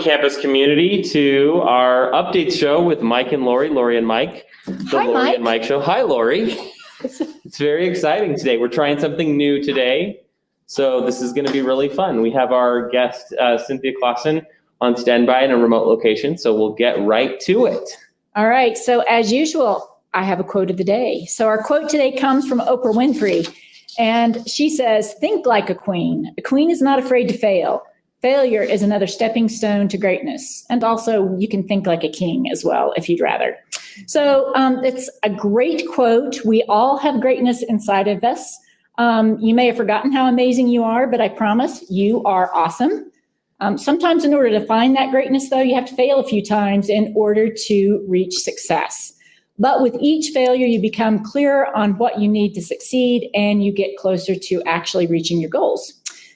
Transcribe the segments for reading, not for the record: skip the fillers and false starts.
campus community to our update show with Mike and Lori and Mike. Hi, Lori Mike. and Mike show. Hi, Lori. It's very exciting today. We're trying something new today. So this is going to be really fun. We have our guest, Cynthia Clausen, on standby in a remote location. So we'll get right to it. All right. So as usual, I have a quote of the day. So our quote today comes from Oprah Winfrey. And she says, think like a queen. A queen is not afraid to fail. Failure is another stepping stone to greatness. And also you can think like a king as well, if you'd rather. So it's a great quote. We all have greatness inside of us. You may have forgotten how amazing you are, but I promise you are awesome. Sometimes in order to find that greatness, though, you have to fail a few times in order to reach success. But with each failure, you become clearer on what you need to succeed, and you get closer to actually reaching your goals.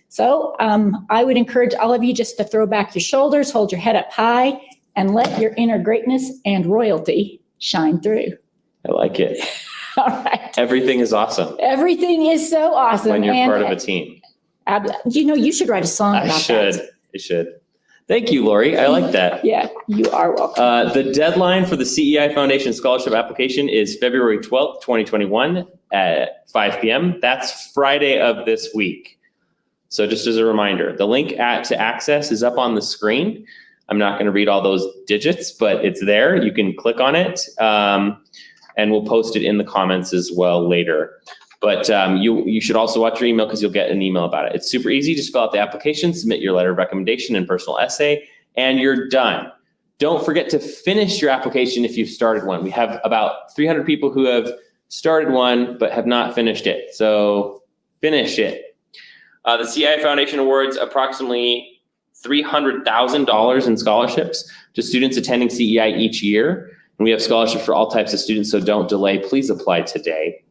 So I would encourage all of you just to throw back your shoulders, hold your head up high, and let your inner greatness and royalty shine through. I like it. All right. Everything is awesome. Everything is so awesome. When you're part of a team. You should write a song about that. I should. Thank you, Lori. I like that. Yeah, you are welcome. The deadline for the CEI Foundation Scholarship application is February 12th, 2021 at 5 p.m. That's Friday of this week. So just as a reminder, the link to access is up on the screen. I'm not going to read all those digits, but it's there. You can click on it, and we'll post it in the comments as well later. But you should also watch your email because you'll get an email about it. It's super easy. Just fill out the application, submit your letter of recommendation and personal essay, and you're done. Don't forget to finish your application if you've started one. We have about 300 people who have started one but have not finished it. So finish it. The CEI Foundation awards approximately $300,000 in scholarships to students attending CEI each year. And we have scholarships for all types of students, so don't delay. Please apply today.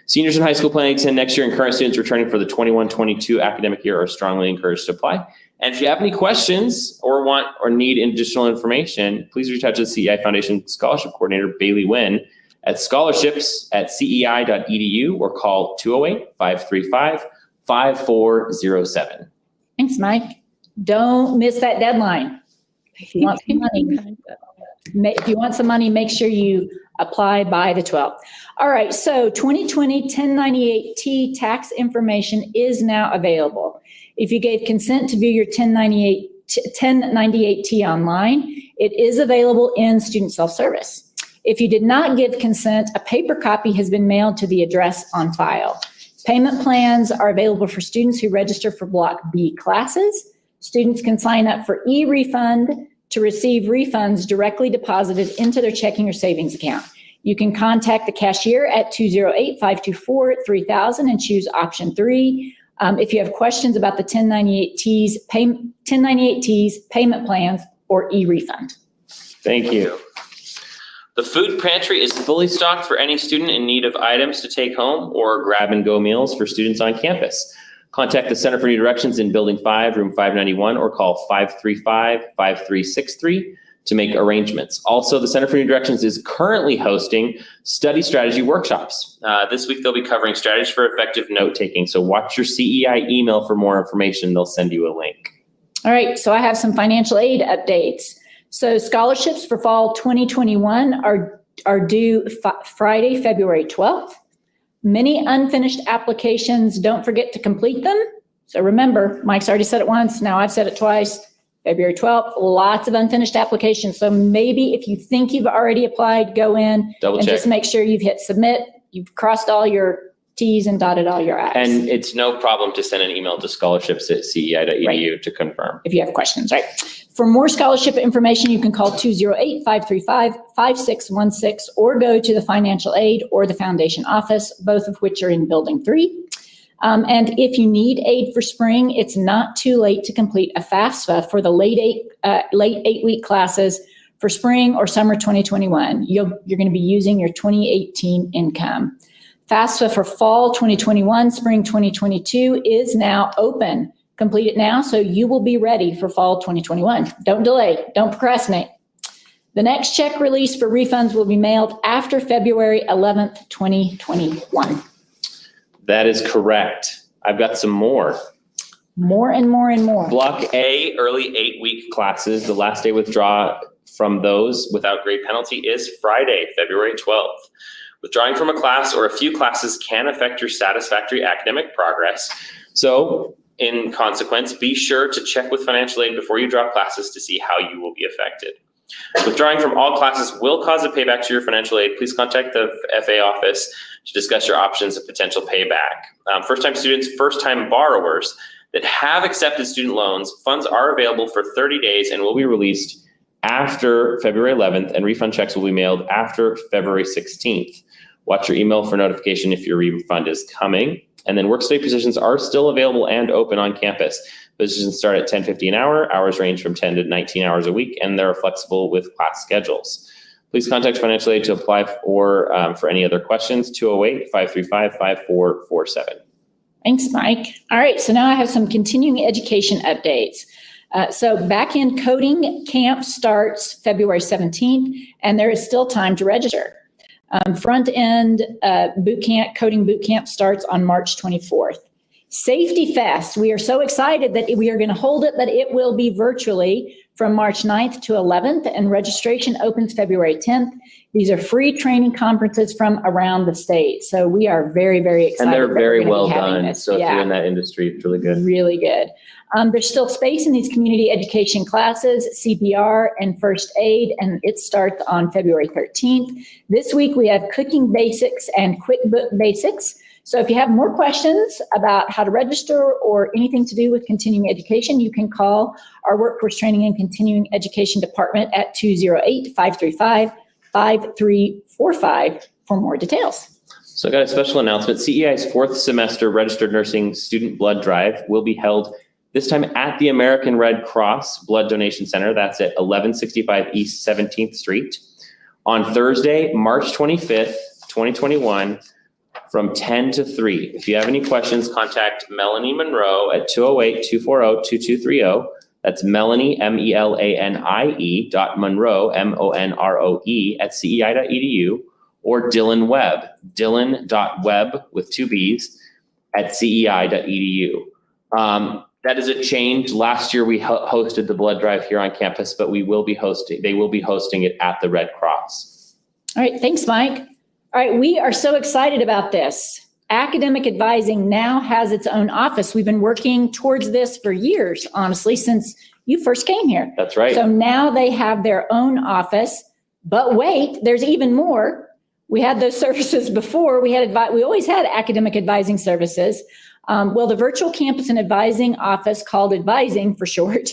Seniors in high school planning to attend next year and current students returning for the 21-22 academic year are strongly encouraged to apply. And if you have any questions or want or need additional information, please reach out to the CEI Foundation Scholarship Coordinator, Bailey Wynn, at scholarships@cei.edu or call 208-535-5407. Thanks, Mike. Don't miss that deadline. If you want some money, make sure you apply by the 12th. All right, so 2020 1098-T tax information is now available. If you gave consent to view your 1098-T online, it is available in student self-service. If you did not give consent, a paper copy has been mailed to the address on file. Payment plans are available for students who register for Block B classes. Students can sign up for e-refund to receive refunds directly deposited into their checking or savings account. You can contact the cashier at 208-524-3000 and choose option 3. If you have questions about the 1098-Ts, payment plans, or e-refund. Thank you. The food pantry is fully stocked for any student in need of items to take home or grab-and-go meals for students on campus. Contact the Center for New Directions in Building 5, Room 591, or call 535-5363 to make arrangements. Also, the Center for New Directions is currently hosting study strategy workshops. This week, they'll be covering strategies for effective note-taking. So watch your CEI email for more information. They'll send you a link. All right, so I have some financial aid updates. So scholarships for fall 2021 are due Friday, February 12th. Many unfinished applications, don't forget to complete them. So remember, Mike's already said it once, now I've said it twice. February 12th, lots of unfinished applications. So maybe if you think you've already applied, go in and just make sure you've hit submit, you've crossed all your T's and dotted all your I's. And it's no problem to send an email to scholarships@cei.edu to confirm. If you have questions, right? For more scholarship information, you can call 208-535-5616 or go to the financial aid or the foundation office, both of which are in Building 3. And if you need aid for spring, it's not too late to complete a FAFSA for the late 8-week classes for spring or summer 2021. You're going to be using your 2018 income. FAFSA for fall 2021, spring 2022 is now open. Complete it now so you will be ready for fall 2021. Don't delay, don't procrastinate. The next check release for refunds will be mailed after February 11th, 2021. That is correct. I've got some more. More and more and more. Block A, early 8-week classes. The last day withdraw from those without grade penalty is Friday, February 12th. Withdrawing from a class or a few classes can affect your satisfactory academic progress. So, in consequence, be sure to check with financial aid before you drop classes to see how you will be affected. Withdrawing from all classes will cause a payback to your financial aid. Please contact the FA office to discuss your options of potential payback. First-time students, first-time borrowers that have accepted student loans, funds are available for 30 days and will be released after February 11th, and refund checks will be mailed after February 16th. Watch your email for notification if your refund is coming. And then work-study positions are still available and open on campus. Positions start at $10.50 an hour. Hours range from 10 to 19 hours a week, and they're flexible with class schedules. Please contact financial aid to apply for any other questions, 208-535-5447. Thanks, Mike. All right, so now I have some continuing education updates. So back-end coding camp starts February 17th, and there is still time to register. Front-end coding boot camp starts on March 24th. Safety Fest, we are so excited that we are going to hold it, but it will be virtually from March 9th to 11th, and registration opens February 10th. These are free training conferences from around the state. So we are very, very excited. And they're very well done. done. So if you're in that industry, it's really good. Really good. There's still space in these community education classes, CPR and first aid, and it starts on February 13th. This week we have cooking basics and QuickBook basics. So if you have more questions about how to register or anything to do with continuing education, you can call our Workforce Training and Continuing Education Department at 208-535-5345 for more details. So I got a special announcement. CEI's 4th semester registered nursing student blood drive will be held this time at the American Red Cross Blood Donation Center. That's at 1165 East 17th Street on Thursday, March 25th, 2021, from 10 to 3. If you have any questions, contact Melanie Monroe at 208-240-2230. That's Melanie, MELANIE .Monroe, MONROE at CEI.edu, or Dylan Webb, Dylan.webb with 2 B's at CEI.edu. That is a change. Last year we hosted the blood drive here on campus, but they will be hosting it at the Red Cross. All right, thanks, Mike. All right, we are so excited about this. Academic advising now has its own office. We've been working towards this for years, honestly, since you first came here. That's right. So now they have their own office, but wait, there's even more. We had those services before. We always had academic advising services. Well, the virtual campus and advising office, called Advising for short,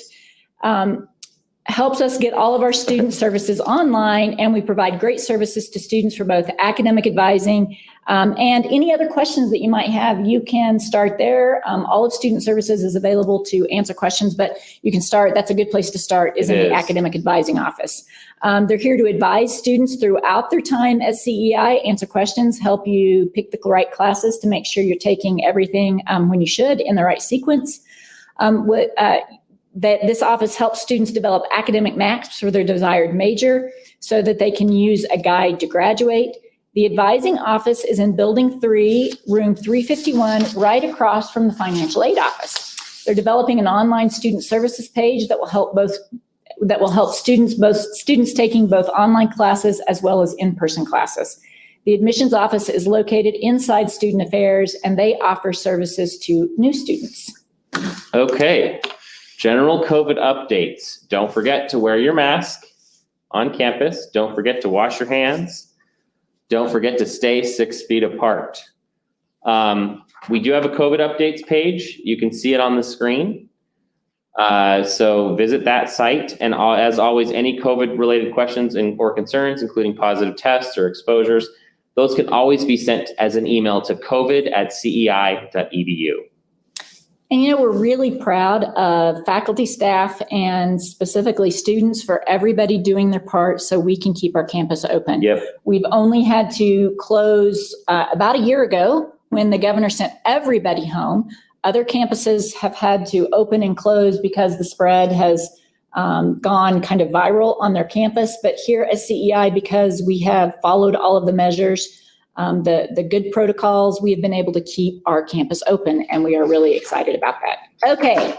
helps us get all of our student services online, and we provide great services to students for both academic advising and any other questions that you might have. You can start there. All of student services is available to answer questions, but you can start. That's a good place to start, is in the academic advising office. They're here to advise students throughout their time at CEI, answer questions, help you pick the right classes to make sure you're taking everything when you should in the right sequence. That this office helps students develop academic maps for their desired major so that they can use a guide to graduate. The advising office is in Building 3, Room 351, right across from the financial aid office. They're developing an online student services page that will help students taking both online classes as well as in-person classes. The admissions office is located inside Student Affairs, and they offer services to new students. Okay. General COVID updates. Don't forget to wear your mask on campus. Don't forget to wash your hands. Don't forget to stay 6 feet apart. We do have a COVID updates page. You can see it on the screen. So visit that site. And as always, any COVID related questions or concerns, including positive tests or exposures, those can always be sent as an email to covid@cei.edu. And we're really proud of faculty, staff, and specifically students for everybody doing their part so we can keep our campus open. Yep. We've only had to close about a year ago when the governor sent everybody home. Other campuses have had to open and close because the spread has gone kind of viral on their campus. But here at CEI, because we have followed all of the measures, the good protocols, we have been able to keep our campus open, and we are really excited about that. Okay,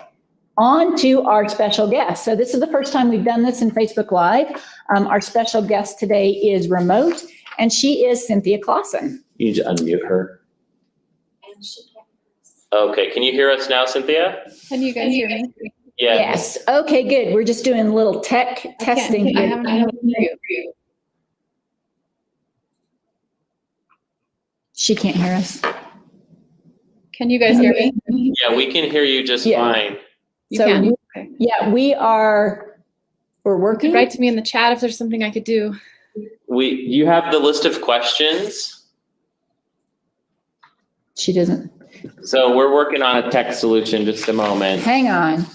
on to our special guest. So this is the first time we've done this in Facebook Live. Our special guest today is remote, and she is Cynthia Clausen. You need to unmute her. Okay, can you hear us now, Cynthia? Can you guys hear me? Yeah. Yes. Okay, good. We're just doing a little tech testing I here. haven't been able to hear you. She can't hear us. Can you guys hear me? Yeah, we can hear you just Yeah. fine. You So can. we- Okay. Yeah, we're working. Write to me in the chat if there's something I could do. You have the list of questions. She doesn't. So we're working on a tech solution, just a moment. Hang on.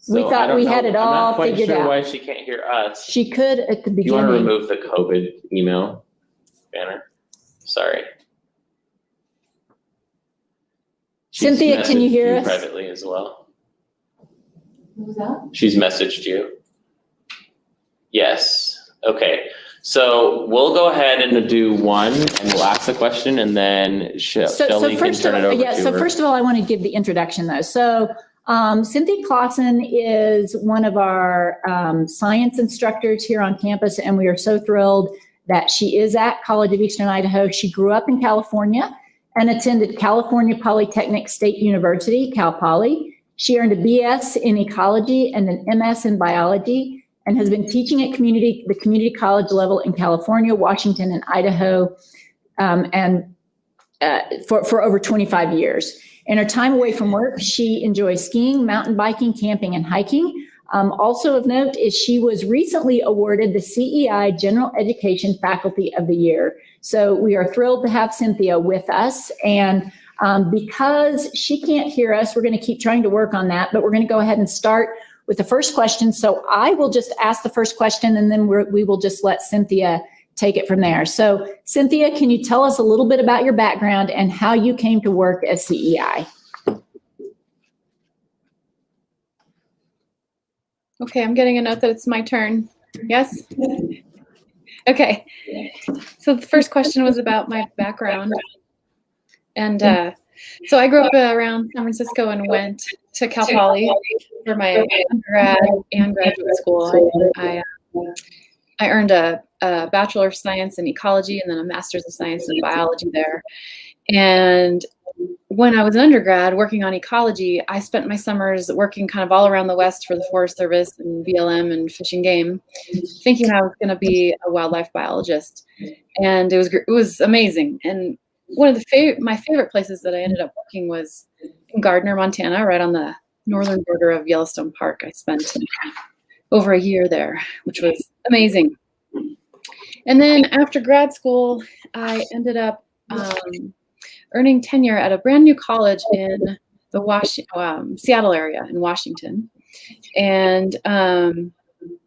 We So I thought don't we know- had it all I'm not quite figured sure out. why she can't hear us. She could at the Do you want to beginning. remove the COVID email banner? Sorry. She's Cynthia, can you messaged hear us? privately as well. What was that? She's messaged you. Yes. Okay. So we'll go ahead and do one, and we'll ask the question, and then Shelley can turn it over to her. So first of all, I want to give the introduction though. So Cynthia Clausen is one of our science instructors here on campus, and we are so thrilled that she is at College of Eastern Idaho. She grew up in California and attended California Polytechnic State University, Cal Poly. She earned a BS in ecology and an MS in biology, and has been teaching at the community college level in California, Washington, and Idaho, for over 25 years. In her time away from work, she enjoys skiing, mountain biking, camping, and hiking. Also of note is she was recently awarded the CEI General Education Faculty of the Year. So we are thrilled to have Cynthia with us. And because she can't hear us, we're going to keep trying to work on that, but we're going to go ahead and start with the first question. So I will just ask the first question, and then we will just let Cynthia take it from there. So Cynthia, can you tell us a little bit about your background and how you came to work at CEI? Okay, I'm getting a note that it's my turn. Yes? Okay. So the first question was about my background. And so I grew up around San Francisco and went to Cal Poly for my undergrad and graduate school. I earned a Bachelor of Science in Ecology and then a Master's of Science in Biology there. And when I was an undergrad working on ecology, I spent my summers working kind of all around the West for the Forest Service and BLM and Fish and Game, thinking I was going to be a wildlife biologist. And it was amazing. And one of my favorite places that I ended up working was in Gardner, Montana, right on the northern border of Yellowstone Park. I spent over a year there, which was amazing. And then after grad school, I ended up earning tenure at a brand new college in the Seattle area in Washington. And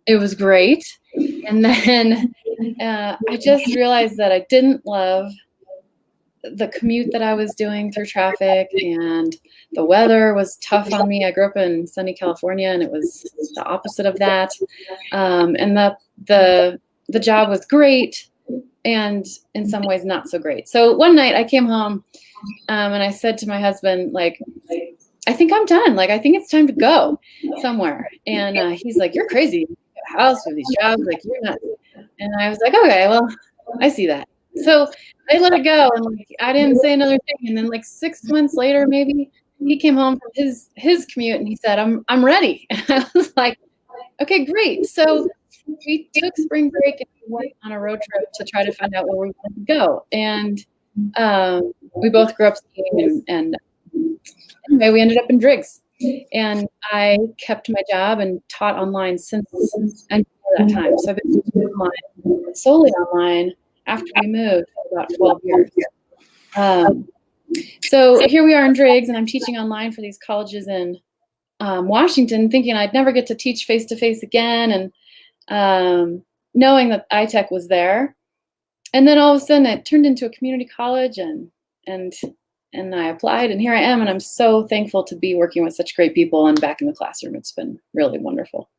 it was great. And then I just realized that I didn't love the commute that I was doing through traffic, and the weather was tough on me. I grew up in sunny California, and it was the opposite of that. And the job was great, and in some ways not so great. So one night I came home, and I said to my husband, like, I think I'm done. Like, I think it's time to go somewhere. And he's like, you're crazy. You have a house with these jobs. Like, you're not. And I was like, okay, well, I see that. So I let it go, and like I didn't say another thing. And then like 6 months later, maybe, he came home from his commute, and he said, I'm ready. And I was like, okay, great. So we took spring break and we went on a road trip to try to find out where we wanted to go. And we both grew up skiing, and anyway, we ended up in Driggs. And I kept my job and taught online since that time. So I've been teaching online, solely online, after we moved for about 12 years. So here we are in Driggs, and I'm teaching online for these colleges in Washington, thinking I'd never get to teach face-to-face again, and knowing that iTech was there. And then all of a sudden it turned into a community college, and I applied, and here I am, and I'm so thankful to be working with such great people and back in the classroom. It's been really wonderful.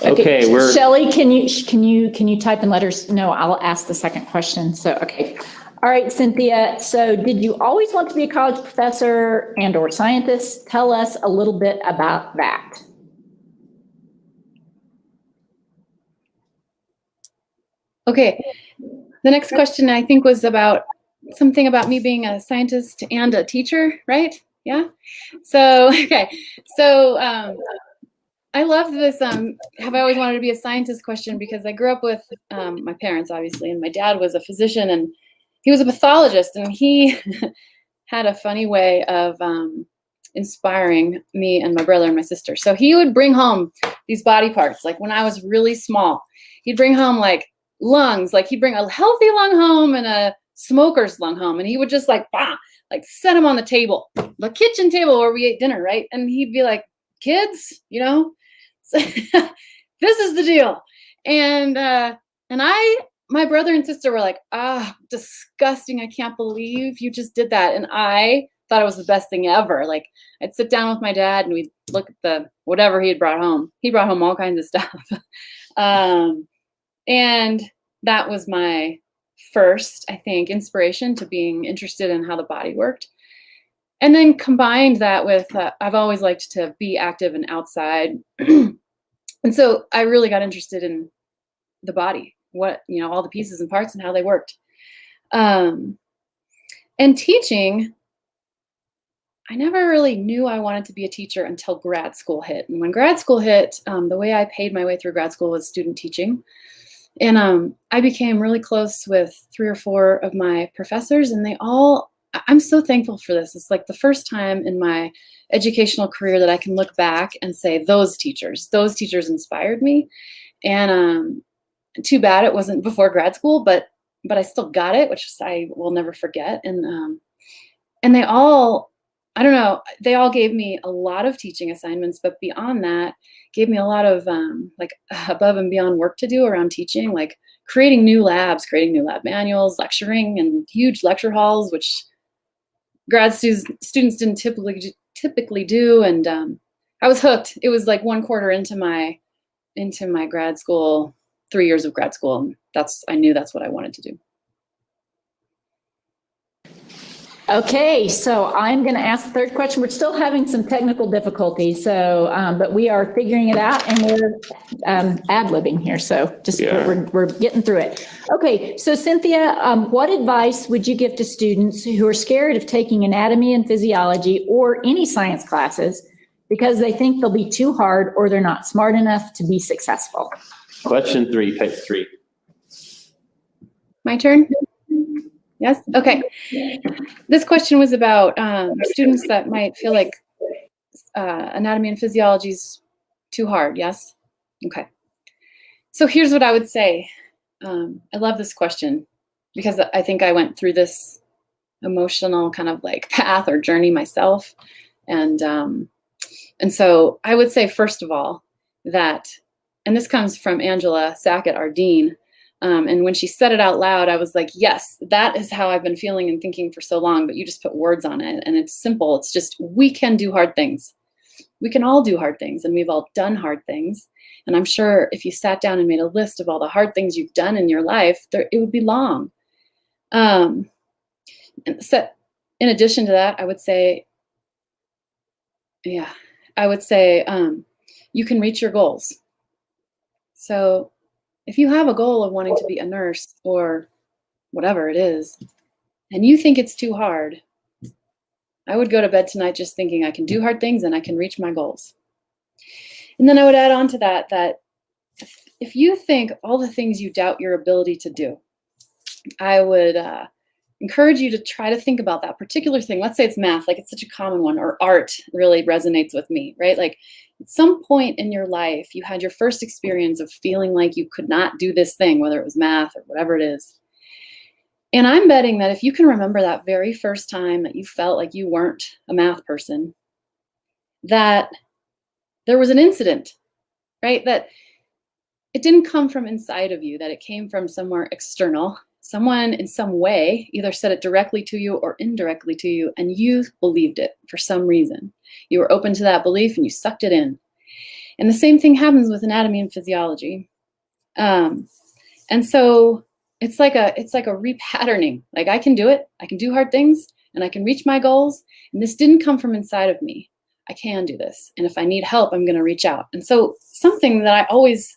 Okay, Okay, we're. Shelley, can you type in letters? No, I'll ask the second question. So, okay. All right, Cynthia. So did you always want to be a college professor and or scientist? Tell us a little bit about that. Okay. The next question I think was about something about me being a scientist and a teacher, right? Yeah. So, okay. So, I love this have I always wanted to be a scientist question because I grew up with my parents, obviously, and my dad was a physician and he was a pathologist, and he had a funny way of inspiring me and my brother and my sister. So he would bring home these body parts. Like when I was really small, he'd bring home like lungs, like he'd bring a healthy lung home and a smoker's lung home, and he would just like, bah, like set them on the table, the kitchen table where we ate dinner, right? And he'd be like, kids, you know, so, this is the deal. And my brother and sister were like, disgusting. I can't believe you just did that. And I thought it was the best thing ever. Like I'd sit down with my dad and we'd look at the, whatever he had brought home. He brought home all kinds of stuff. And that was my first, I think, inspiration to being interested in how the body worked. And then combined that with, I've always liked to be active and outside. And so I really got interested in the body, what, you know, all the pieces and parts and how they worked. And teaching, I never really knew I wanted to be a teacher until grad school hit. And when grad school hit, the way I paid my way through grad school was student teaching. And I became really close with 3 or 4 of my professors, and they all, I'm so thankful for this. It's like the first time in my educational career that I can look back and say, those teachers inspired me. And too bad it wasn't before grad school, but I still got it, which I will never forget. And they all, I don't know, they all gave me a lot of teaching assignments, but beyond that, gave me a lot of like above and beyond work to do around teaching, like creating new labs, creating new lab manuals, lecturing in huge lecture halls, which grad students didn't typically do. And I was hooked. It was like 1 quarter into my grad school, 3 years of grad school. And I knew that's what I wanted to do. Okay, so I'm going to ask the third question. We're still having some technical difficulties, so but we are figuring it out, and we're ad-libbing here. So just we're getting through it. Okay, so Cynthia, what advice would you give to students who are scared of taking anatomy and physiology or any science classes because they think they'll be too hard or they're not smart enough to be successful? Question 3, type 3. My turn? Yes? Okay. This question was about students that might feel like anatomy and physiology is too hard. Yes? Okay. So here's what I would say. I love this question because I think I went through this emotional kind of like path or journey myself. And so I would say, first of all, that, and this comes from Angela Sackett, our dean, and when she said it out loud, I was like, yes, that is how I've been feeling and thinking for so long, but you just put words on it. And it's simple. It's just, we can do hard things. We can all do hard things, and we've all done hard things. And I'm sure if you sat down and made a list of all the hard things you've done in your life, it would be long. And so in addition to that, I would say, you can reach your goals. So if you have a goal of wanting to be a nurse or whatever it is, and you think it's too hard, I would go to bed tonight just thinking I can do hard things and I can reach my goals. And then I would add on to that if you think all the things you doubt your ability to do, I would encourage you to try to think about that particular thing. Let's say it's math, like it's such a common one, or art really resonates with me, right? Like at some point in your life, you had your first experience of feeling like you could not do this thing, whether it was math or whatever it is. And I'm betting that if you can remember that very first time that you felt like you weren't a math person, that there was an incident, right? That it didn't come from inside of you, that it came from somewhere external. Someone in some way either said it directly to you or indirectly to you, and you believed it for some reason. You were open to that belief and you sucked it in. And the same thing happens with anatomy and physiology. And so it's like a repatterning. Like, I can do it. I can do hard things and I can reach my goals. And this didn't come from inside of me. I can do this. And if I need help, I'm going to reach out. And so something that I always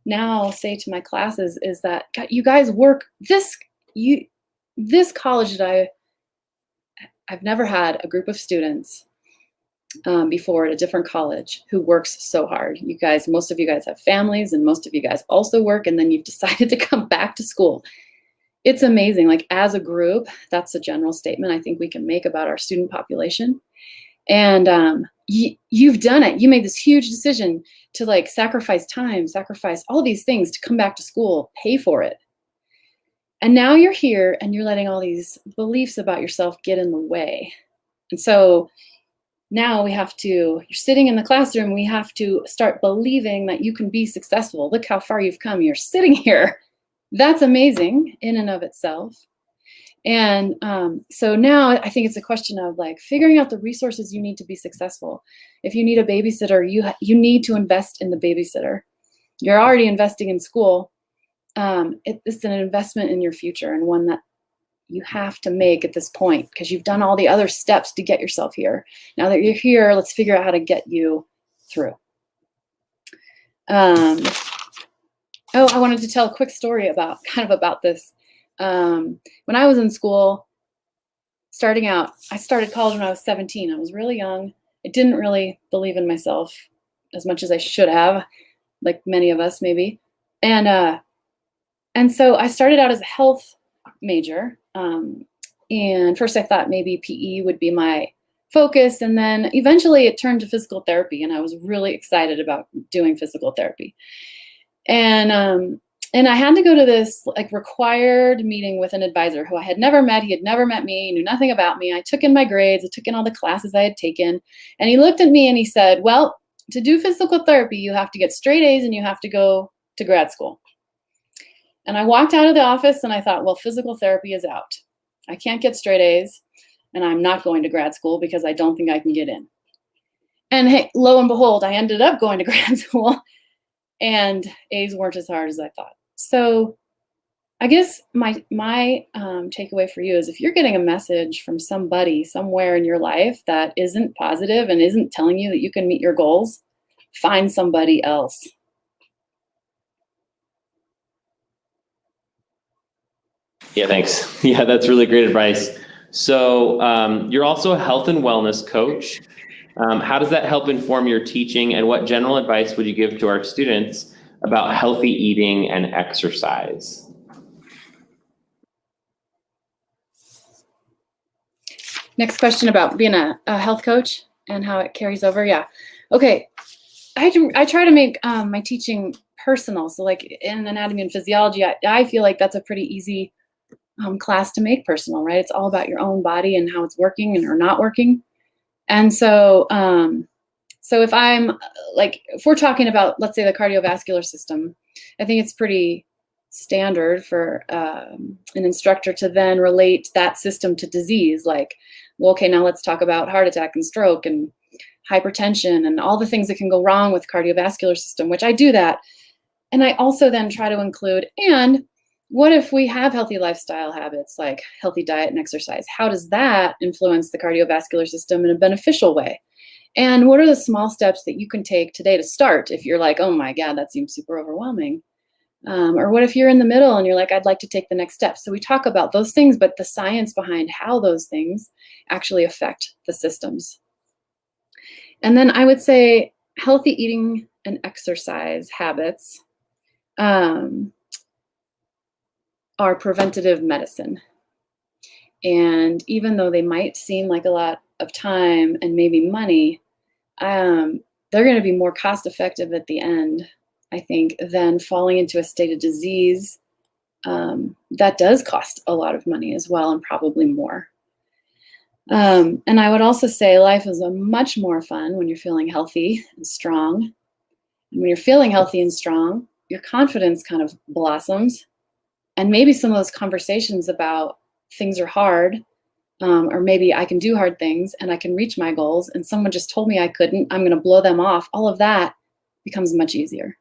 now say to my classes is that, God, you guys work this college that I've never had a group of students before at a different college who works so hard. You guys, most of you guys have families, and most of you guys also work, and then you've decided to come back to school. It's amazing. Like, as a group, that's a general statement I think we can make about our student population. And you've done it. You made this huge decision to, like, sacrifice time, sacrifice all these things to come back to school, pay for it. And now you're here and you're letting all these beliefs about yourself get in the way. And so now you're sitting in the classroom, we have to start believing that you can be successful. Look how far you've come. You're sitting here. That's amazing in and of itself. And so now I think it's a question of, like, figuring out the resources you need to be successful. If you need a babysitter, you need to invest in the babysitter. You're already investing in school. It's an investment in your future, and one that you have to make at this point, because you've done all the other steps to get yourself here. Now that you're here, let's figure out how to get you through. I wanted to tell a quick story about this. When I was in school, starting out, I started college when I was 17. I was really young. I didn't really believe in myself as much as I should have, like many of us maybe. And so I started out as a health major. And first I thought maybe PE would be my focus. And then eventually it turned to physical therapy. And I was really excited about doing physical therapy. And I had to go to this, like, required meeting with an advisor who I had never met. He had never met me, knew nothing about me. I took in my grades. I took in all the classes I had taken. And he looked at me and he said, well, to do physical therapy, you have to get straight A's and you have to go to grad school. And I walked out of the office and I thought, well, physical therapy is out. I can't get straight A's, and I'm not going to grad school because I don't think I can get in. And hey, lo and behold, I ended up going to grad school, and A's weren't as hard as I thought. So I guess my takeaway for you is, if you're getting a message from somebody somewhere in your life that isn't positive and isn't telling you that you can meet your goals, find somebody else. Yeah, thanks. Yeah, that's really great advice. So you're also a health and wellness coach. How does that help inform your teaching, and what general advice would you give to our students about healthy eating and exercise? Next question about being a health coach and how it carries over. Yeah. Okay. I try to make my teaching personal. So, like, in anatomy and physiology, I feel like that's a pretty easy class to make personal, right? It's all about your own body and how it's working or not working. And so, so if we're talking about, let's say, the cardiovascular system, I think it's pretty standard for an instructor to then relate that system to disease. Like, well, okay, now let's talk about heart attack and stroke and hypertension and all the things that can go wrong with cardiovascular system, which I do that. And I also then try to include, and what if we have healthy lifestyle habits, like healthy diet and exercise? How does that influence the cardiovascular system in a beneficial way? And what are the small steps that you can take today to start if you're like, oh my God, that seems super overwhelming? Or what if you're in the middle and you're like, I'd like to take the next step? So we talk about those things, but the science behind how those things actually affect the systems. And then I would say healthy eating and exercise habits are preventative medicine. And even though they might seem like a lot of time and maybe money, they're going to be more cost effective at the end, I think, than falling into a state of disease that does cost a lot of money as well, and probably more. And I would also say life is much more fun when you're feeling healthy and strong. And when you're feeling healthy and strong, your confidence kind of blossoms. And maybe some of those conversations about things are hard, or maybe I can do hard things and I can reach my goals, and someone just told me I couldn't, I'm going to blow them off. All of that becomes much easier.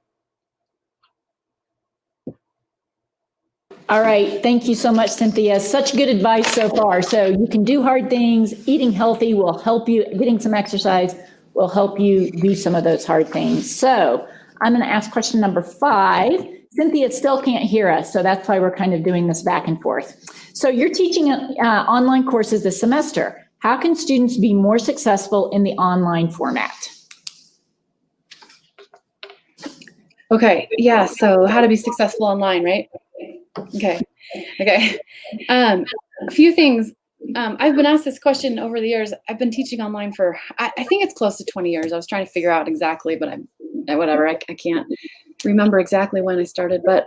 All right. Thank you so much, Cynthia. Such good advice so far. So you can do hard things. Eating healthy will help you. Getting some exercise will help you do some of those hard things. So I'm going to ask question number 5. Cynthia still can't hear us, so that's why we're kind of doing this back and forth. So you're teaching online courses this semester. How can students be more successful in the online format? Okay, yeah, so how to be successful online, right? Okay. A few things. I've been asked this question over the years. I've been teaching online for, I think it's close to 20 years. I was trying to figure out exactly, but I can't remember exactly when I started. But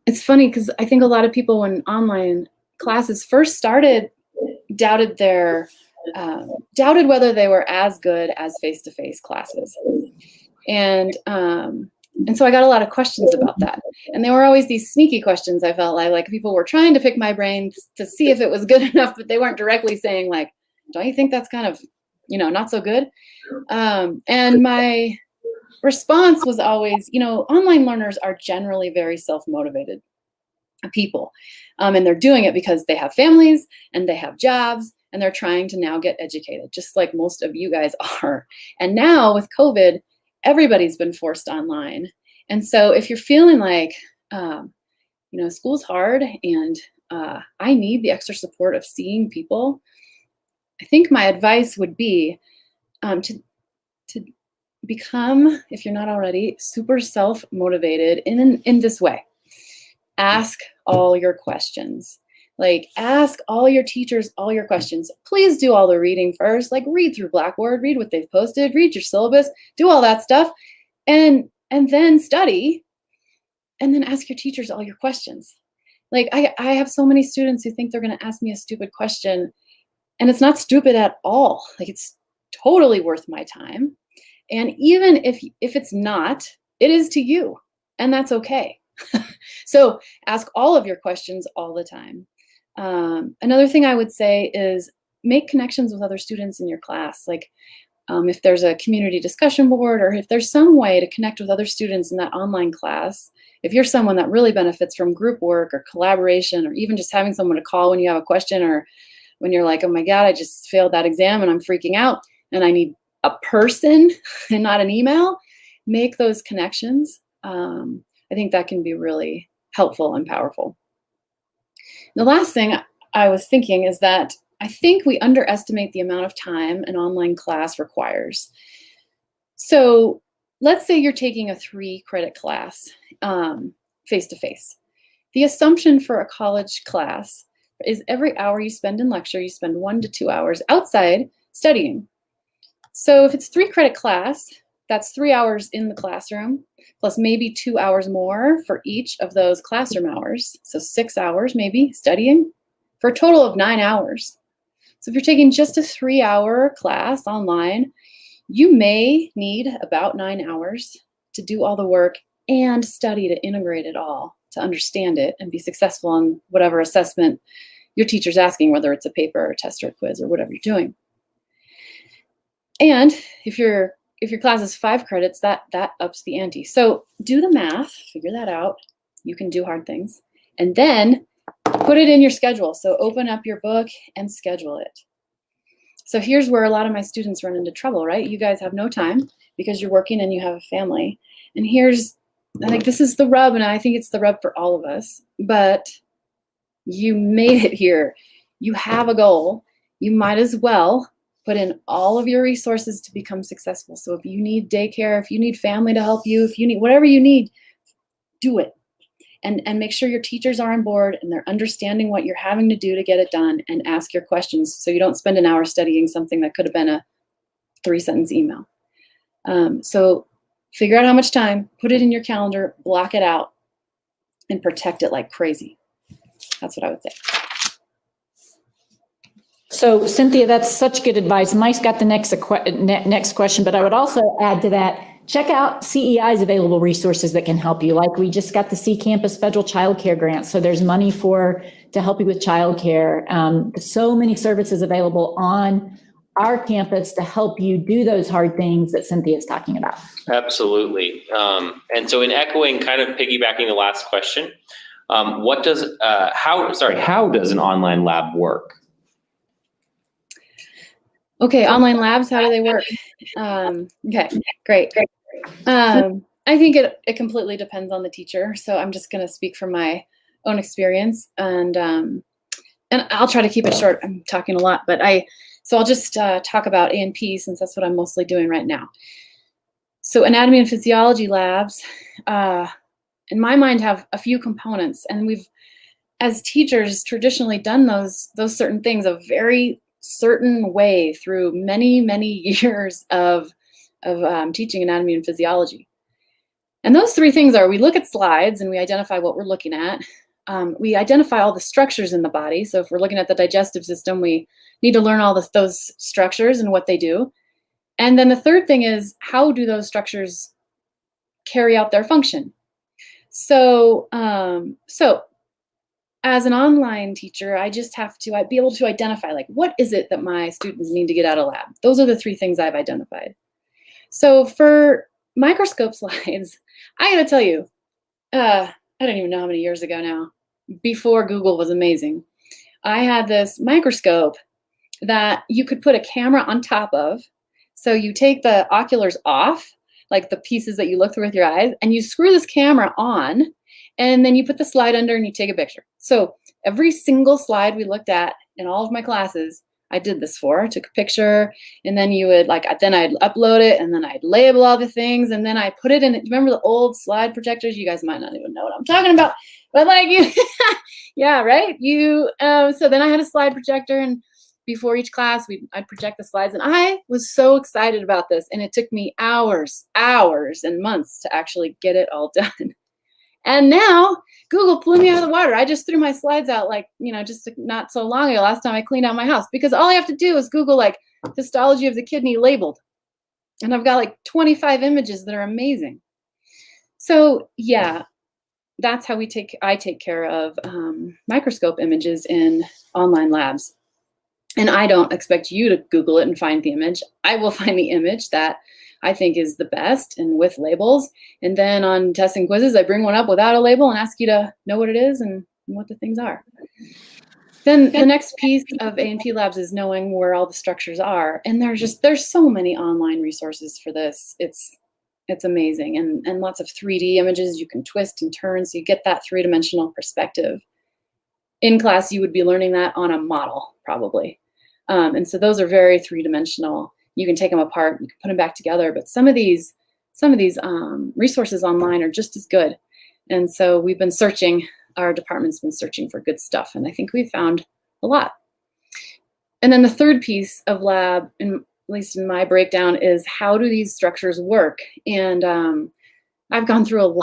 it's funny because I think a lot of people, when online classes first started, doubted whether they were as good as face-to-face classes. And so I got a lot of questions about that. And they were always these sneaky questions. I felt like people were trying to pick my brain to see if it was good enough, but they weren't directly saying like, don't you think that's kind of, not so good? And my response was always, online learners are generally very self-motivated people. And they're doing it because they have families and they have jobs and they're trying to now get educated, just like most of you guys are. And now with COVID, everybody's been forced online. And so if you're feeling like, school's hard and I need the extra support of seeing people, I think my advice would be to become, if you're not already, super self-motivated in this way. Ask all your questions. Like, ask all your teachers all your questions. Please do all the reading first. Like, read through Blackboard, read what they've posted, read your syllabus, do all that stuff, and then study, and then ask your teachers all your questions. Like, I have so many students who think they're going to ask me a stupid question, and it's not stupid at all. Like, it's totally worth my time. And even if it's not, it is to you, and that's okay. So ask all of your questions all the time. Another thing I would say is make connections with other students in your class. Like if there's a community discussion board, or if there's some way to connect with other students in that online class, if you're someone that really benefits from group work or collaboration, or even just having someone to call when you have a question, or when you're like, oh my God, I just failed that exam and I'm freaking out and I need a person and not an email, make those connections. I think that can be really helpful and powerful. The last thing I was thinking is that I think we underestimate the amount of time an online class requires. So let's say you're taking a 3-credit class face-to-face. The assumption for a college class is every hour you spend in lecture, you spend 1 to 2 hours outside studying. So if it's 3-credit class, that's 3 hours in the classroom, plus maybe 2 hours more for each of those classroom hours. So 6 hours maybe studying for a total of 9 hours. So if you're taking just a 3-hour class online, you may need about 9 hours to do all the work and study to integrate it all, to understand it and be successful on whatever assessment your teacher's asking, whether it's a paper or a test or a quiz or whatever you're doing. And if your class is 5 credits, that ups the ante. So do the math, figure that out. You can do hard things. And then put it in your schedule. So open up your book and schedule it. So here's where a lot of my students run into trouble, right? You guys have no time because you're working and you have a family. And I think this is the rub, and I think it's the rub for all of us, but you made it here. You have a goal. You might as well put in all of your resources to become successful. So if you need daycare, if you need family to help you, if you need whatever you need, do it. And make sure your teachers are on board and they're understanding what you're having to do to get it done, and ask your questions so you don't spend an hour studying something that could have been a 3-sentence email. So figure out how much time, put it in your calendar, block it out, and protect it like crazy. That's what I would say. So Cynthia, that's such good advice. Mike's got the next question, but I would also add to that, check out CEI's available resources that can help you. Like we just got the C Campus Federal Child Care Grant. So there's money to help you with childcare. So many services available on our campus to help you do those hard things that Cynthia is talking about. Absolutely. And so in echoing, kind of piggybacking the last question, how does an online lab work? Okay, online labs, how do they work? Okay, great. I think it completely depends on the teacher. So I'm just going to speak from my own experience, and I'll try to keep it short. I'm talking a lot, but I'll just talk about A&P since that's what I'm mostly doing right now. So anatomy and physiology labs, in my mind, have a few components, and we've, as teachers, traditionally done those certain things a very certain way through many, many years of teaching anatomy and physiology. And those three things are: we look at slides and we identify what we're looking at. We identify all the structures in the body. So if we're looking at the digestive system, we need to learn all those structures and what they do. And then the third thing is, how do those structures carry out their function? So as an online teacher, I just have to be able to identify, like, what is it that my students need to get out of lab? Those are the three things I've identified. So for microscope slides, I gotta tell you, I don't even know how many years ago now, before Google was amazing, I had this microscope that you could put a camera on top of. So you take the oculars off, like the pieces that you look through with your eyes, and you screw this camera on, and then you put the slide under and you take a picture. So every single slide we looked at in all of my classes, I did this for. I took a picture, and then then I'd upload it, and then I'd label all the things, and then I put it in. Remember the old slide projectors? You guys might not even know what I'm talking about, but like you, yeah, right? So then I had a slide projector, and before each class, I'd project the slides, and I was so excited about this, and it took me hours and months to actually get it all done. And now Google blew me out of the water. I just threw my slides out, just not so long ago, last time I cleaned out my house, because all I have to do is Google histology of the kidney labeled. And I've got 25 images that are amazing. So yeah, that's how I take care of microscope images in online labs. And I don't expect you to Google it and find the image. I will find the image that I think is the best and with labels. And then on tests and quizzes, I bring one up without a label and ask you to know what it is and what the things are. Then the next piece of A&P labs is knowing where all the structures are. And there's so many online resources for this. It's amazing. And lots of 3D images you can twist and turn, so you get that three-dimensional perspective. In class, you would be learning that on a model, probably. And so those are very three-dimensional. You can take them apart, you can put them back together, but some of these resources online are just as good. And so we've been searching, our department's been searching for good stuff, and I think we've found a lot. And then the third piece of lab, at least in my breakdown, is how do these structures work? And I've gone through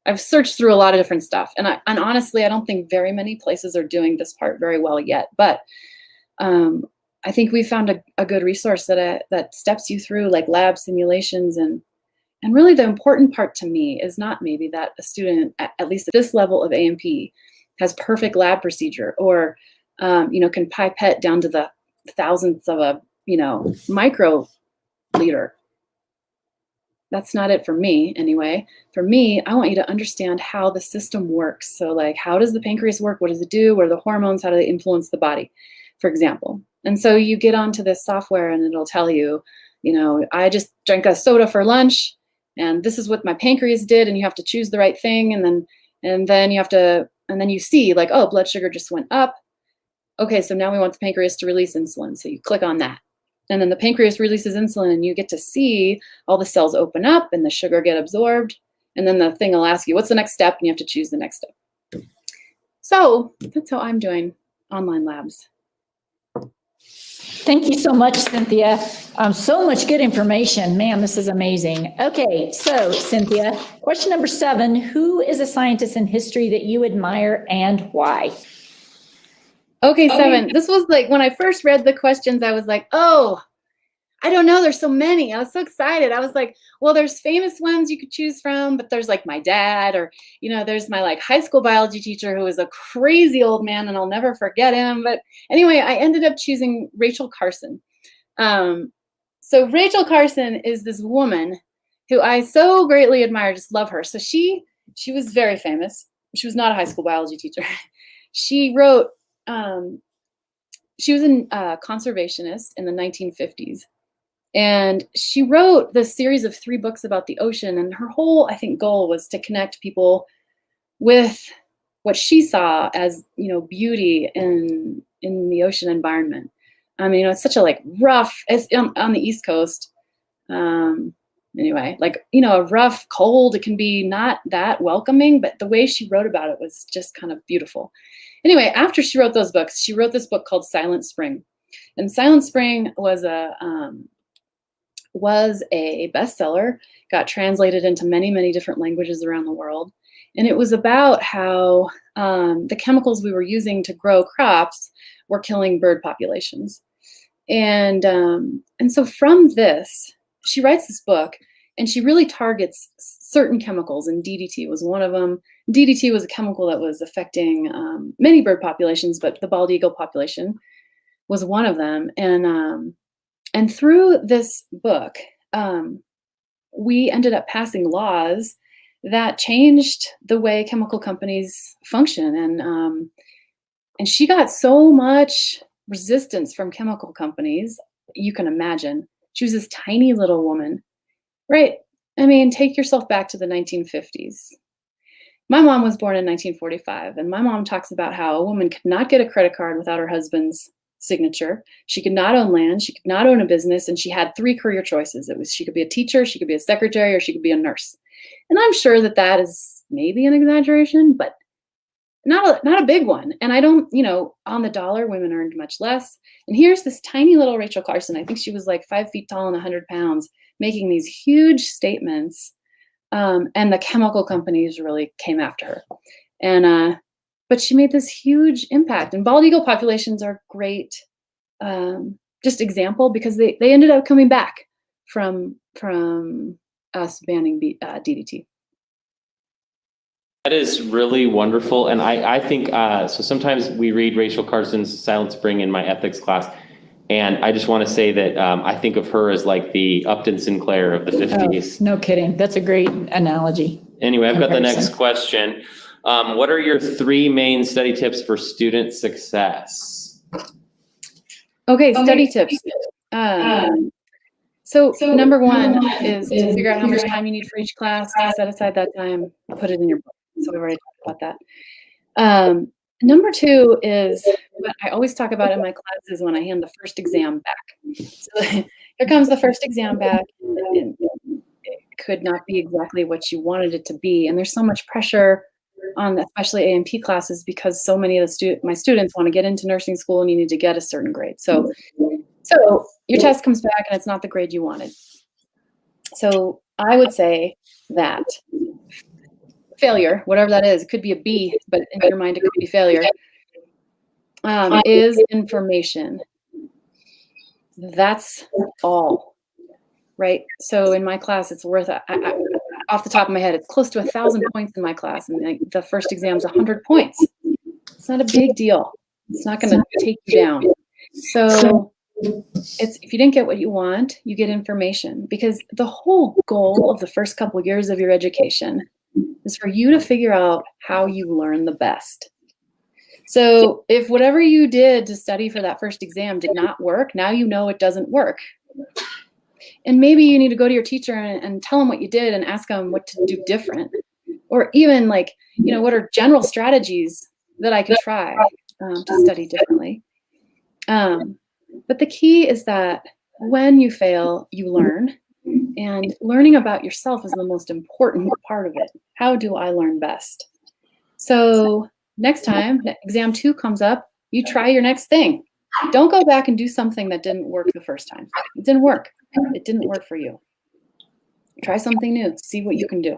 I've searched through a lot of different stuff. And honestly, I don't think very many places are doing this part very well yet. But I think we found a good resource that steps you through lab simulations. And really the important part to me is not maybe that a student, at least at this level of A&P, has perfect lab procedure or can pipette down to the thousandth of a microliter. That's not it for me, anyway. For me, I want you to understand how the system works. So how does the pancreas work? What does it do? What are the hormones? How do they influence the body, for example? And so you get onto this software and it'll tell you, I just drank a soda for lunch and this is what my pancreas did, and you have to choose the right thing. And then you see oh, blood sugar just went up. Okay, so now we want the pancreas to release insulin. So you click on that. And then the pancreas releases insulin and you get to see all the cells open up and the sugar get absorbed. And then the thing will ask you, what's the next step? And you have to choose the next step. So that's how I'm doing online labs. Thank you so much, Cynthia. So much good information. Man, this is amazing. Okay, so Cynthia, question number 7, who is a scientist in history that you admire and why? Okay, 7. This was when I first read the questions, I was like, oh, I don't know, there's so many. I was so excited. I was like, well, there's famous ones you could choose from, but there's like my dad, or, there's my like high school biology teacher who was a crazy old man and I'll never forget him. But anyway, I ended up choosing Rachel Carson. So Rachel Carson is this woman who I so greatly admire, just love her. So she was very famous. She was not a high school biology teacher. She wrote, she was a conservationist in the 1950s. And she wrote this series of 3 books about the ocean. And her whole, I think, goal was to connect people with what she saw as, beauty in the ocean environment. I mean, it's such a like rough, it's on the East Coast. Anyway, like, a rough, cold, it can be not that welcoming, but the way she wrote about it was just kind of beautiful. Anyway, after she wrote those books, she wrote this book called Silent Spring. And Silent Spring was a bestseller, got translated into many, many different languages around the world. And it was about how the chemicals we were using to grow crops were killing bird populations. And so from this, she writes this book, and she really targets certain chemicals, and DDT was one of them. DDT was a chemical that was affecting many bird populations, but the bald eagle population was one of them. And through this book, we ended up passing laws that changed the way chemical companies function. And she got so much resistance from chemical companies, you can imagine. She was this tiny little woman, right? I mean, take yourself back to the 1950s. My mom was born in 1945, and my mom talks about how a woman could not get a credit card without her husband's signature. She could not own land, she could not own a business, and she had 3 career choices. She could be a teacher, she could be a secretary, or she could be a nurse. And I'm sure that is maybe an exaggeration, but not a big one. And I don't, on the dollar, women earned much less. And here's this tiny little Rachel Carson. I think she was like 5 feet tall and 100 pounds, making these huge statements. And the chemical companies really came after her. But she made this huge impact. And bald eagle populations are great, just example, because they ended up coming back from us banning DDT. That is really wonderful. And I think, so sometimes we read Rachel Carson's Silent Spring in my ethics class. And I just want to say that I think of her as like the Upton Sinclair of the 50s. Oh, no kidding. That's a great analogy. Anyway, I've got the next question. What are your 3 main study tips for student success? Okay, study tips. So number 1 is to figure out how much time you need for each class, set aside that time, put it in your book. So we've already talked about that. Number 2 is what I always talk about in my classes when I hand the first exam back. So here comes the first exam back, and it could not be exactly what you wanted it to be. And there's so much pressure on especially A&P classes because so many of my students want to get into nursing school and you need to get a certain grade. So your test comes back and it's not the grade you wanted. So I would say that failure, whatever that is, it could be a B, but in your mind it could be failure, is information. That's all, right? So in my class, it's worth, off the top of my head, it's close to 1,000 points in my class, and the first exam's 100 points. It's not a big deal. It's not going to take you down. So if you didn't get what you want, you get information, because the whole goal of the first couple years of your education is for you to figure out how you learn the best. So if whatever you did to study for that first exam did not work, now you know it doesn't work. And maybe you need to go to your teacher and tell them what you did and ask them what to do different. Or even like, what are general strategies that I could try to study differently. But the key is that when you fail, you learn. And learning about yourself is the most important part of it. How do I learn best? So next time exam 2 comes up, you try your next thing. Don't go back and do something that didn't work the first time. It didn't work. It didn't work for you. Try something new. See what you can do.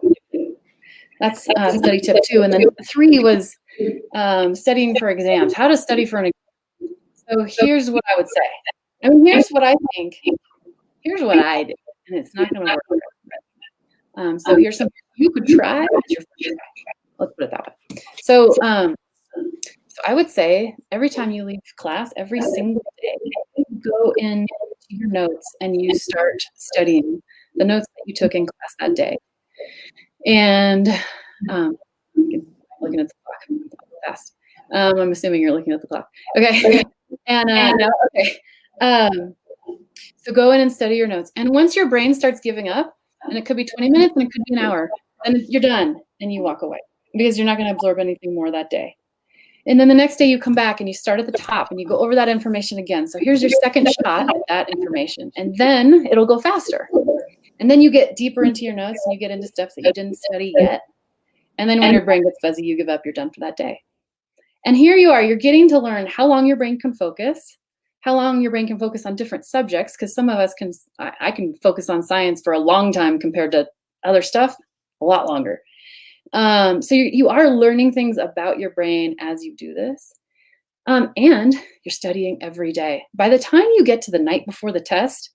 That's study tip 2. And then 3 was studying for exams. How to study for an exam. So here's what I would say. Here's what I think here's what I did, and it's not going to work. So here's something you could try. Your first try. Let's put it that way. So, so I would say every time you leave class, every single day, you go into your notes and you start studying the notes that you took in class that day. And looking at the clock fast. I'm assuming you're looking at the clock. Okay. And no, okay. So go in and study your notes. And once your brain starts giving up, and it could be 20 minutes and it could be an hour, and you're done and you walk away because you're not going to absorb anything more that day. And then the next day you come back and you start at the top and you go over that information again. So here's your second shot at that information, and then it'll go faster. And then you get deeper into your notes and you get into stuff that you didn't study yet. And then when your brain gets fuzzy, you give up, you're done for that day. And here you are, you're getting to learn how long your brain can focus, how long your brain can focus on different subjects, because some of us can, I can focus on science for a long time compared to other stuff, a lot longer. So you are learning things about your brain as you do this. And you're studying every day. By the time you get to the night before the test,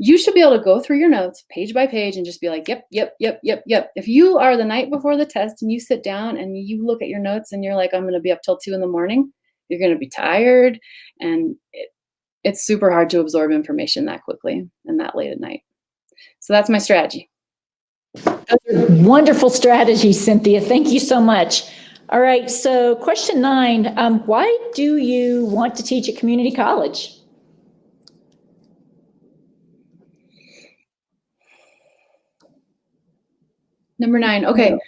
you should be able to go through your notes page by page and just be like, yep. If you are the night before the test and you sit down and you look at your notes and you're like, I'm going to be up till 2 a.m, you're going to be tired. And it's super hard to absorb information that quickly and that late at night. So that's my strategy. Wonderful strategy, Cynthia. Thank you so much. All right, so question 9, why do you want to teach at community college? Number 9, okay.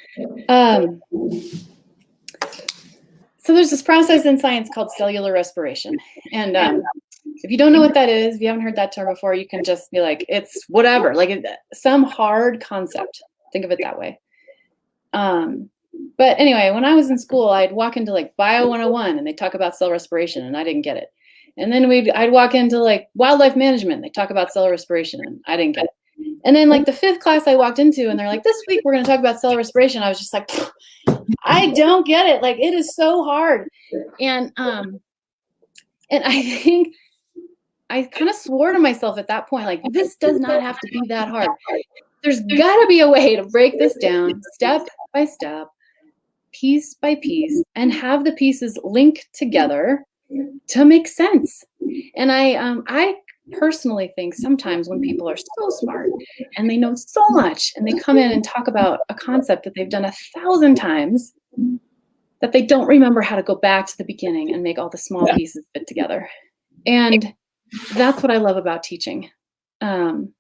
So there's this process in science called cellular respiration. And if you don't know what that is, if you haven't heard that term before, you can just be like, it's whatever, like some hard concept. Think of it that way. But anyway, when I was in school, I'd walk into like Bio 101 and they talk about cell respiration and I didn't get it. And then I'd walk into like wildlife management and they talk about cell respiration and I didn't get it. And then like the 5th class I walked into and they're like, this week we're going to talk about cell respiration. I was just like, I don't get it. Like it is so hard. And I think I kind of swore to myself at that point, like this does not have to be that hard. There's got to be a way to break this down step by step, piece by piece, and have the pieces link together to make sense. And I personally think sometimes when people are so smart and they know so much and they come in and talk about a concept that they've done 1,000 times, that they don't remember how to go back to the beginning and make all the small pieces fit together. And that's what I love about teaching. So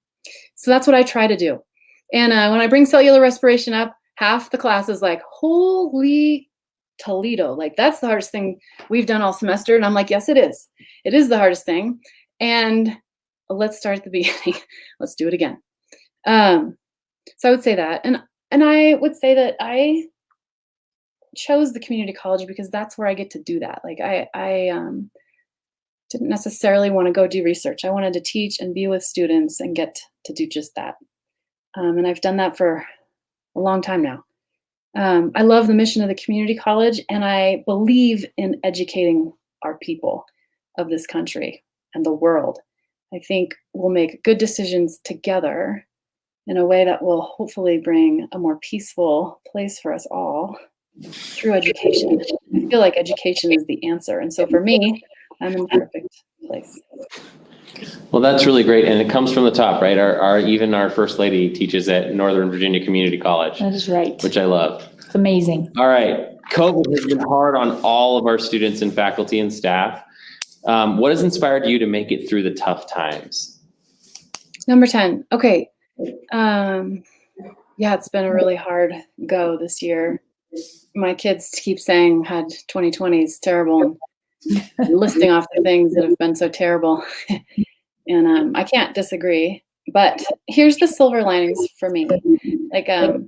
that's what I try to do. And when I bring cellular respiration up, half the class is like, holy Toledo, like that's the hardest thing we've done all semester. And I'm like, yes, it is. It is the hardest thing. And let's start at the beginning. Let's do it again. So I would say that. And I would say that I chose the community college because that's where I get to do that. Like I didn't necessarily want to go do research. I wanted to teach and be with students and get to do just that. And I've done that for a long time now. I love the mission of the community college, and I believe in educating our people of this country and the world. I think we'll make good decisions together in a way that will hopefully bring a more peaceful place for us all through education. I feel like education is the answer. And so for me, I'm in the perfect place. Well, that's really great. And it comes from the top, right? Even our First Lady teaches at Northern Virginia Community College. That is right. Which I love. It's amazing. All right. COVID has been hard on all of our students and faculty and staff. What has inspired you to make it through the tough times? Number 10. Okay. Yeah, it's been a really hard go this year. My kids keep saying had 2020 is terrible and listing off the things that have been so terrible. And I can't disagree, but here's the silver linings for me. Like I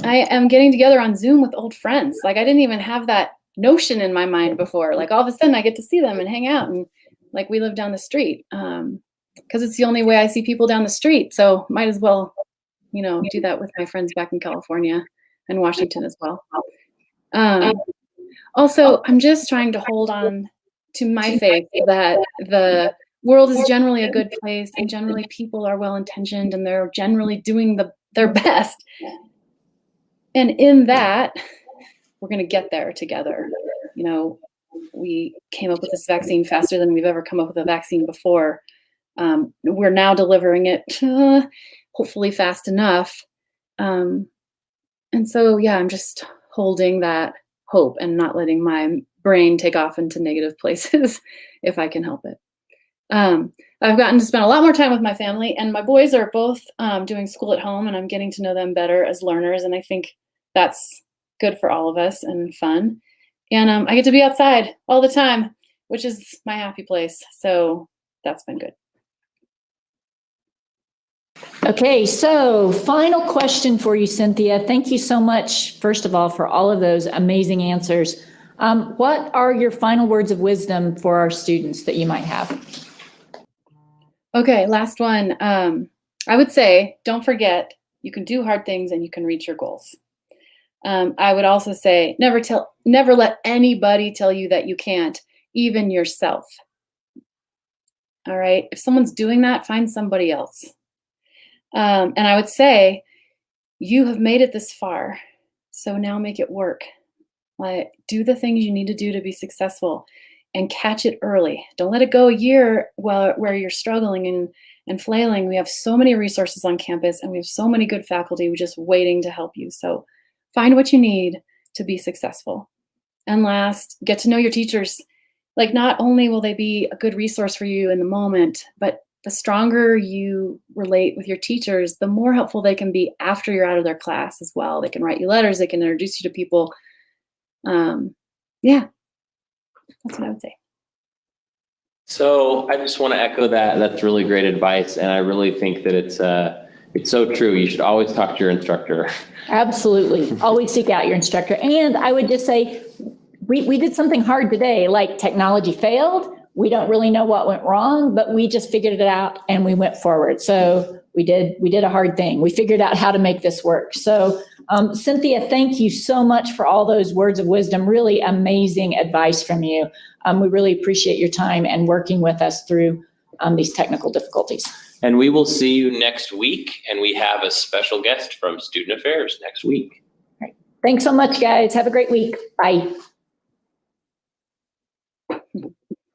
am getting together on Zoom with old friends. Like I didn't even have that notion in my mind before. Like all of a sudden I get to see them and hang out, and like we live down the street because it's the only way I see people down the street. So might as well, do that with my friends back in California and Washington as well. Also, I'm just trying to hold on to my faith that the world is generally a good place, and generally people are well-intentioned, and they're generally doing their best. And in that, we're going to get there together. You know, we came up with this vaccine faster than we've ever come up with a vaccine before. We're now delivering it, hopefully fast enough. And so, yeah, I'm just holding that hope and not letting my brain take off into negative places if I can help it. I've gotten to spend a lot more time with my family, and my boys are both doing school at home, and I'm getting to know them better as learners. And I think that's good for all of us and fun. And I get to be outside all the time, which is my happy place. So that's been good. Okay, so final question for you, Cynthia. Thank you so much, first of all, for all of those amazing answers. What are your final words of wisdom for our students that you might have? Okay, last one. I would say, don't forget, you can do hard things and you can reach your goals. I would also say, never let anybody tell you that you can't, even yourself. All right, if someone's doing that, find somebody else. And I would say, you have made it this far, so now make it work. Like, do the things you need to do to be successful, and catch it early. Don't let it go a year where you're struggling and flailing. We have so many resources on campus, and we have so many good faculty just waiting to help you. So find what you need to be successful. And last, get to know your teachers. Like, not only will they be a good resource for you in the moment, but the stronger you relate with your teachers, the more helpful they can be after you're out of their class as well. They can write you letters, they can introduce you to people. Yeah, that's what I would say. So I just want to echo that. That's really great advice. And I really think that it's so true. You should always talk to your instructor. Absolutely. Always seek out your instructor. And I would just say, we did something hard today, like technology failed. We don't really know what went wrong, but we just figured it out and we went forward. So we did a hard thing. We figured out how to make this work. So Cynthia, thank you so much for all those words of wisdom. Really amazing advice from you. We really appreciate your time and working with us through these technical difficulties. And we will see you next week. And we have a special guest from Student Affairs next week. All right. Thanks so much, guys. Have a great week. Bye.